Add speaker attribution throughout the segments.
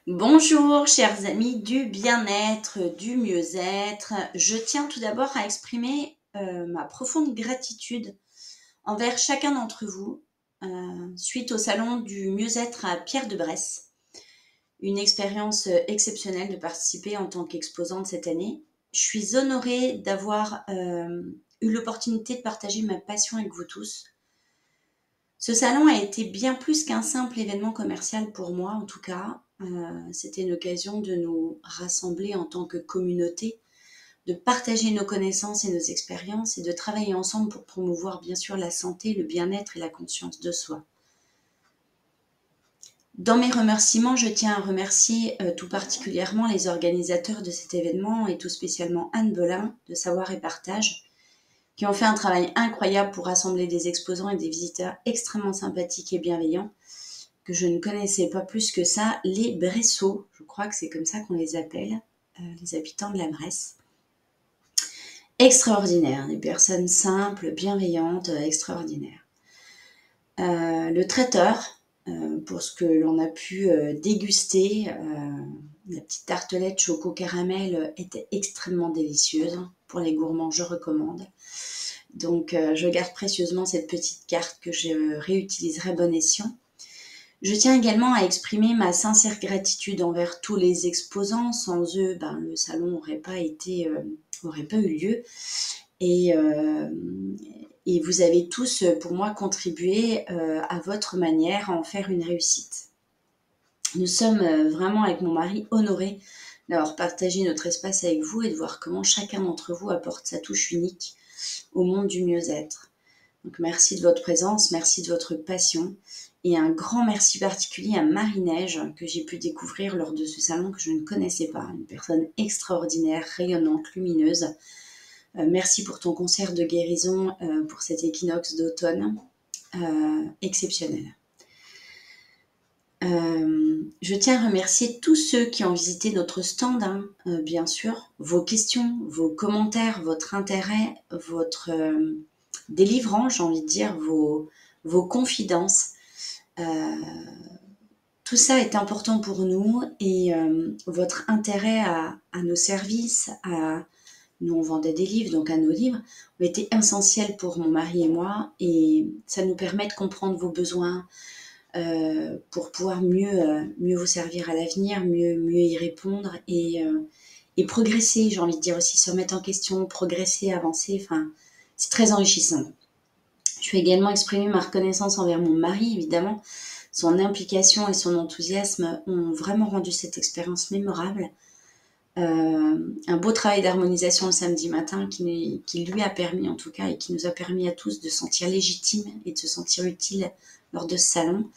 Speaker 1: Bonjour chers amis du bien-être, du mieux-être. Je tiens tout d'abord à exprimer ma profonde gratitude envers chacun d'entre vous suite au salon du mieux-être à Pierre-de-Bresse. Une expérience exceptionnelle de participer en tant qu'exposante cette année. Je suis honorée d'avoir eu l'opportunité de partager ma passion avec vous tous. Ce salon a été bien plus qu'un simple événement commercial pour moi, en tout cas. C'était une occasion de nous rassembler en tant que communauté, de partager nos connaissances et nos expériences et de travailler ensemble pour promouvoir bien sûr la santé, le bien-être et la conscience de soi. Dans mes remerciements, je tiens à remercier tout particulièrement les organisateurs de cet événement et tout spécialement Anne Belin de Savoir et Partage, qui ont fait un travail incroyable pour rassembler des exposants et des visiteurs extrêmement sympathiques et bienveillants, que je ne connaissais pas plus que ça, les Bressots, je crois que c'est comme ça qu'on les appelle, les habitants de la Bresse. Extraordinaires, des personnes simples, bienveillantes, extraordinaires. Le traiteur, pour ce que l'on a pu déguster, la petite tartelette choco caramel était extrêmement délicieuse. Pour les gourmands, je recommande. Donc, je garde précieusement cette petite carte que je réutiliserai bon escient. Je tiens également à exprimer ma sincère gratitude envers tous les exposants. Sans eux, le salon n'aurait pas eu lieu. Et vous avez tous, pour moi, contribué à votre manière à en faire une réussite. Nous sommes vraiment, avec mon mari, honorés d'avoir partagé notre espace avec vous et de voir comment chacun d'entre vous apporte sa touche unique au monde du mieux-être. Donc merci de votre présence, merci de votre passion et un grand merci particulier à Marie-Neige que j'ai pu découvrir lors de ce salon que je ne connaissais pas. Une personne extraordinaire, rayonnante, lumineuse. Merci pour ton concert de guérison pour cet équinoxe d'automne. Exceptionnel. Je tiens à remercier tous ceux qui ont visité notre stand, bien sûr. Vos questions, vos commentaires, votre intérêt, votre délivrance, j'ai envie de dire, vos confidences. Tout ça est important pour nous et votre intérêt à nos services, nous on vendait des livres, donc à nos livres, ont été essentiels pour mon mari et moi et ça nous permet de comprendre vos besoins pour pouvoir mieux vous servir à l'avenir, mieux y répondre et progresser, j'ai envie de dire aussi, se remettre en question, progresser, avancer, enfin, c'est très enrichissant. Je vais également exprimer ma reconnaissance envers mon mari, évidemment. Son implication et son enthousiasme ont vraiment rendu cette expérience mémorable. Un beau travail d'harmonisation le samedi matin qui lui a permis, en tout cas, et qui nous a permis à tous de se sentir légitimes et de se sentir utiles lors de ce salon.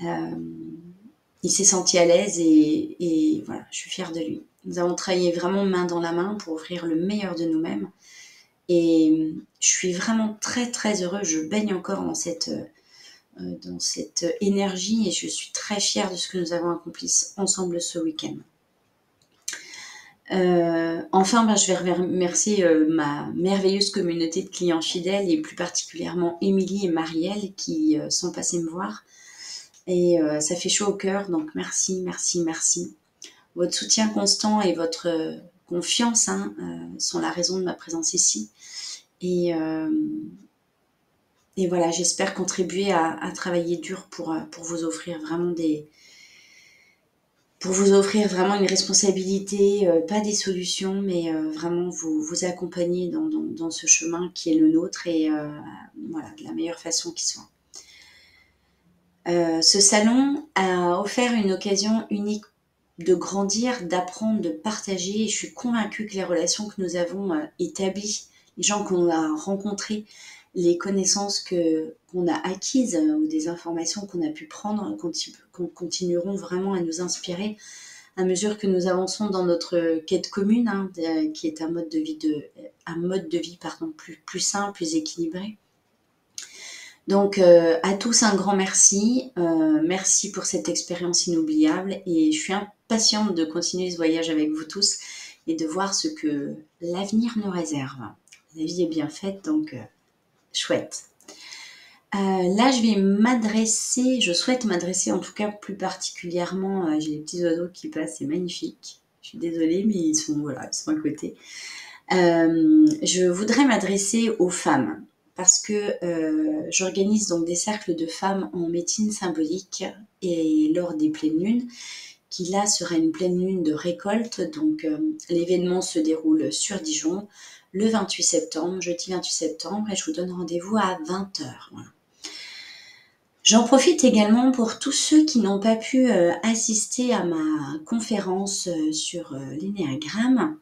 Speaker 1: Il s'est senti à l'aise et voilà, je suis fière de lui. Nous avons travaillé vraiment main dans la main pour offrir le meilleur de nous-mêmes. Et je suis vraiment très très heureuse, je baigne encore dans cette énergie et je suis très fière de ce que nous avons accompli ensemble ce week-end. Enfin, je vais remercier ma merveilleuse communauté de clients fidèles et plus particulièrement Émilie et Marielle qui sont passées me voir. Et ça fait chaud au cœur, donc merci, merci, merci. Votre soutien constant et votre confiance sont la raison de ma présence ici. Et voilà, j'espère contribuer à travailler dur pour vous offrir vraiment une responsabilité, pas des solutions, mais vraiment vous accompagner dans ce chemin qui est le nôtre et voilà, de la meilleure façon qui soit. Ce salon a offert une occasion unique de grandir, d'apprendre, de partager. Et je suis convaincue que les relations que nous avons établies, les gens qu'on a rencontrés, les connaissances qu'on a acquises ou des informations qu'on a pu prendre, continueront vraiment à nous inspirer à mesure que nous avançons dans notre quête commune, qui est un mode de vie plus simple, plus équilibré. Donc à tous un grand merci, merci pour cette expérience inoubliable et je suis impatiente de continuer ce voyage avec vous tous et de voir ce que l'avenir nous réserve. La vie est bien faite, donc chouette. Là, je souhaite m'adresser en tout cas plus particulièrement, j'ai les petits oiseaux qui passent, c'est magnifique. Je suis désolée, mais ils sont à côté. Je voudrais m'adresser aux femmes parce que j'organise donc des cercles de femmes en médecine symbolique et lors des pleines lunes, qui là sera une pleine lune de récolte. Donc l'événement se déroule sur Dijon le 28 septembre, jeudi 28 septembre, et je vous donne rendez-vous à 20h. Voilà. J'en profite également pour tous ceux qui n'ont pas pu assister à ma conférence sur l'énéagramme.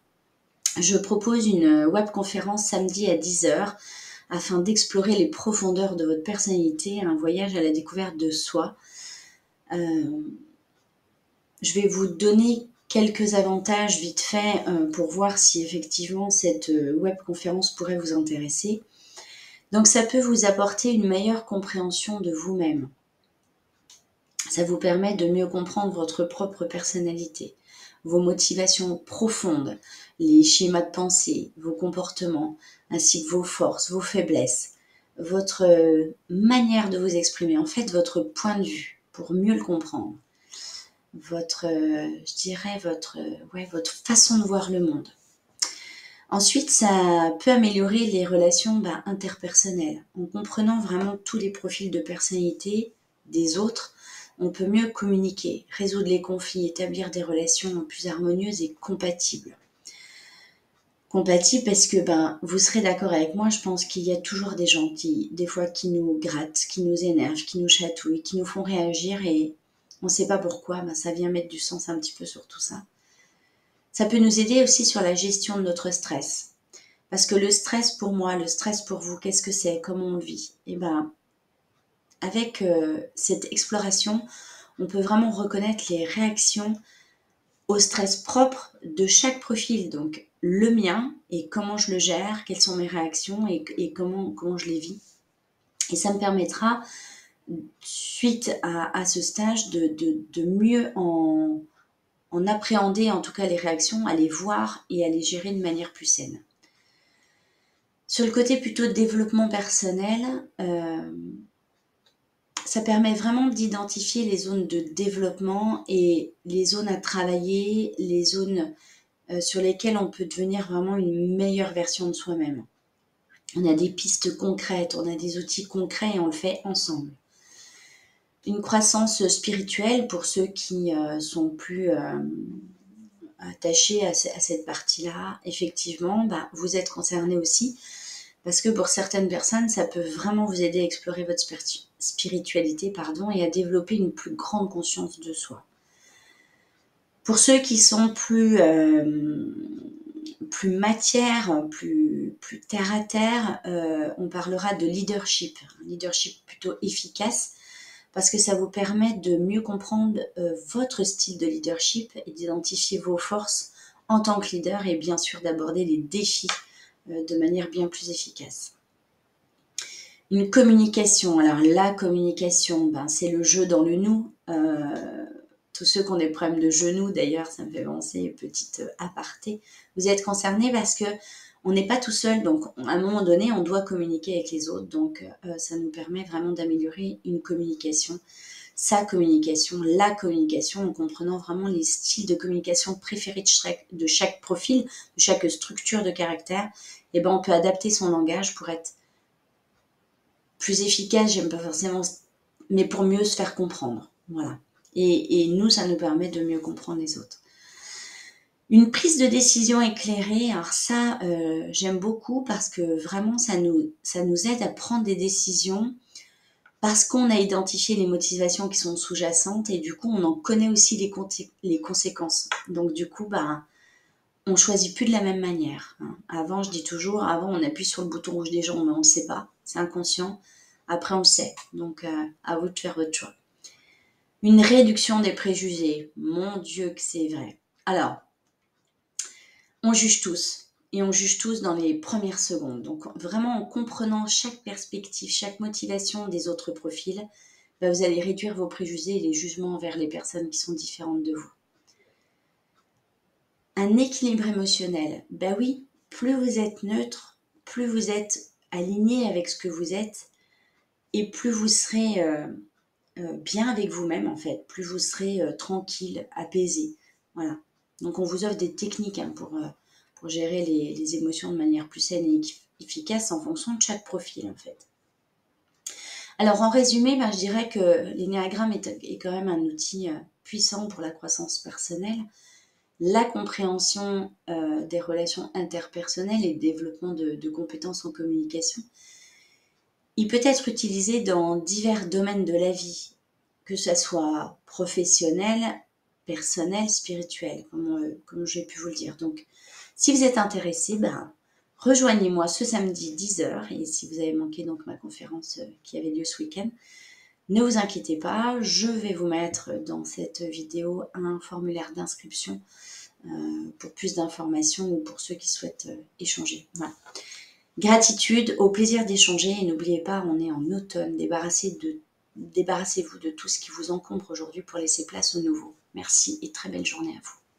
Speaker 1: Je propose une webconférence samedi à 10h afin d'explorer les profondeurs de votre personnalité, un voyage à la découverte de soi. Je vais vous donner quelques avantages vite fait pour voir si effectivement cette webconférence pourrait vous intéresser. Donc ça peut vous apporter une meilleure compréhension de vous-même. Ça vous permet de mieux comprendre votre propre personnalité, vos motivations profondes, les schémas de pensée, vos comportements, ainsi que vos forces, vos faiblesses, votre manière de vous exprimer, en fait votre point de vue, pour mieux le comprendre, votre façon de voir le monde. Ensuite, ça peut améliorer les relations interpersonnelles. En comprenant vraiment tous les profils de personnalité des autres, on peut mieux communiquer, résoudre les conflits, établir des relations plus harmonieuses et compatibles. Compatibles parce que vous serez d'accord avec moi, je pense qu'il y a toujours des gens des fois qui nous grattent, qui nous énervent, qui nous chatouillent, qui nous font réagir et on ne sait pas pourquoi, ça vient mettre du sens un petit peu sur tout ça. Ça peut nous aider aussi sur la gestion de notre stress. Parce que le stress pour moi, le stress pour vous, qu'est-ce que c'est? Comment on le vit? Et avec cette exploration, on peut vraiment reconnaître les réactions au stress propre de chaque profil. Donc le mien et comment je le gère, quelles sont mes réactions et comment je les vis. Et ça me permettra, suite à ce stage, de mieux en appréhender en tout cas les réactions, à les voir et à les gérer de manière plus saine. Sur le côté plutôt développement personnel, ça permet vraiment d'identifier les zones de développement et les zones à travailler, les zones sur lesquelles on peut devenir vraiment une meilleure version de soi-même. On a des pistes concrètes, on a des outils concrets et on le fait ensemble. Une croissance spirituelle pour ceux qui sont plus attachés à cette partie-là. Effectivement, vous êtes concernés aussi. Parce que pour certaines personnes, ça peut vraiment vous aider à explorer votre spiritualité et à développer une plus grande conscience de soi. Pour ceux qui sont plus matière, plus terre à terre, on parlera de leadership. Un leadership plutôt efficace parce que ça vous permet de mieux comprendre votre style de leadership et d'identifier vos forces en tant que leader et bien sûr d'aborder les défis de manière bien plus efficace. Une communication. Alors la communication, c'est le jeu dans le nous. Tous ceux qui ont des problèmes de genoux, d'ailleurs, ça me fait penser, petite aparté. Vous êtes concernés parce que on n'est pas tout seul, donc à un moment donné, on doit communiquer avec les autres. Donc ça nous permet vraiment d'améliorer une communication, sa communication, la communication, en comprenant vraiment les styles de communication préférés de chaque profil, de chaque structure de caractère. Et on peut adapter son langage pour être plus efficace, j'aime pas forcément, mais pour mieux se faire comprendre. Voilà. Et nous, ça nous permet de mieux comprendre les autres. Une prise de décision éclairée, alors ça, j'aime beaucoup parce que vraiment, ça nous aide à prendre des décisions parce qu'on a identifié les motivations qui sont sous-jacentes et du coup, on en connaît aussi les conséquences. Donc du coup, on choisit plus de la même manière. Avant, je dis toujours, avant, on appuie sur le bouton rouge des gens, mais on ne sait pas, c'est inconscient. Après, on le sait. Donc, à vous de faire votre choix. Une réduction des préjugés. Mon Dieu que c'est vrai. Alors, on juge tous. Et on juge tous dans les premières secondes. Donc, vraiment, en comprenant chaque perspective, chaque motivation des autres profils, vous allez réduire vos préjugés et les jugements envers les personnes qui sont différentes de vous. Un équilibre émotionnel. Oui, plus vous êtes neutre, plus vous êtes aligné avec ce que vous êtes, et plus vous serez bien avec vous-même en fait, plus vous serez tranquille, apaisé. Voilà. Donc on vous offre des techniques hein, pour gérer les émotions de manière plus saine et efficace en fonction de chaque profil en fait. Alors en résumé, je dirais que l'énéagramme est quand même un outil puissant pour la croissance personnelle, la compréhension des relations interpersonnelles et le développement de compétences en communication. Il peut être utilisé dans divers domaines de la vie, que ce soit professionnel, personnel, spirituel, comme j'ai pu vous le dire. Donc, si vous êtes intéressé, rejoignez-moi ce samedi 10h. Et si vous avez manqué donc ma conférence qui avait lieu ce week-end, ne vous inquiétez pas, je vais vous mettre dans cette vidéo un formulaire d'inscription pour plus d'informations ou pour ceux qui souhaitent échanger. Voilà. Gratitude, au plaisir d'échanger et n'oubliez pas, on est en automne, débarrassez-vous de tout ce qui vous encombre aujourd'hui pour laisser place au nouveau. Merci et très belle journée à vous.